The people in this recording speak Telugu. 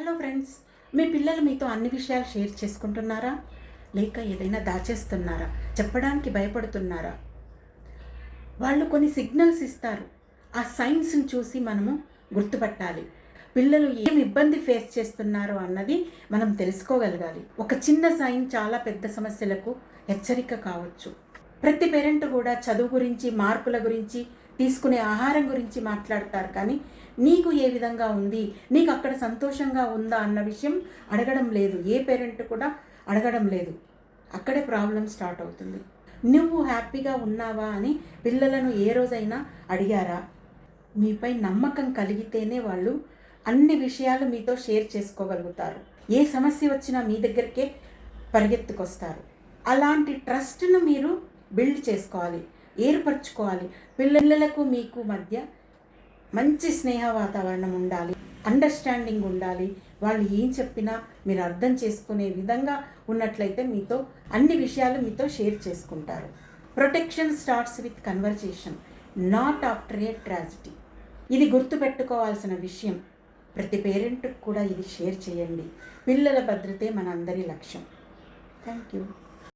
హలో ఫ్రెండ్స్, మీ పిల్లలు మీతో అన్ని విషయాలు షేర్ చేసుకుంటున్నారా? లేక ఏదైనా దాచేస్తున్నారా? చెప్పడానికి భయపడుతున్నారా? వాళ్ళు కొన్ని సిగ్నల్స్ ఇస్తారు. ఆ సైన్స్ని చూసి మనము గుర్తుపట్టాలి. పిల్లలు ఏం ఇబ్బంది ఫేస్ చేస్తున్నారో అన్నది మనం తెలుసుకోగలగాలి. ఒక చిన్న సైన్ చాలా పెద్ద సమస్యలకు హెచ్చరిక కావచ్చు. ప్రతి పేరెంట్ కూడా చదువు గురించి, మార్కుల గురించి, తీసుకునే ఆహారం గురించి మాట్లాడతారు. కానీ నీకు ఏ విధంగా ఉంది, నీకు అక్కడ సంతోషంగా ఉందా అన్న విషయం అడగడం లేదు. ఏ పేరెంట్ కూడా అడగడం లేదు. అక్కడే ప్రాబ్లం స్టార్ట్ అవుతుంది. నువ్వు హ్యాపీగా ఉన్నావా అని పిల్లలను ఏ రోజైనా అడిగారా? మీపై నమ్మకం కలిగితేనే వాళ్ళు అన్ని విషయాలు మీతో షేర్ చేసుకోగలుగుతారు. ఏ సమస్య వచ్చినా మీ దగ్గరికే పరిగెత్తుకొస్తారు. అలాంటి ట్రస్ట్ను మీరు బిల్డ్ చేసుకోవాలి, ఏర్పరచుకోవాలి. పిల్లలకు మీకు మధ్య మంచి స్నేహ వాతావరణం ఉండాలి, అండర్స్టాండింగ్ ఉండాలి. వాళ్ళు ఏం చెప్పినా మీరు అర్థం చేసుకునే విధంగా ఉన్నట్లయితే మీతో అన్ని విషయాలు మీతో షేర్ చేసుకుంటారు. Protection starts with conversation, not after A tragedy. ఇది గుర్తుపెట్టుకోవాల్సిన విషయం. ప్రతి పేరెంట్కి కూడా ఇది షేర్ చేయండి. పిల్లల భద్రతే మన అందరి లక్ష్యం. Thank you.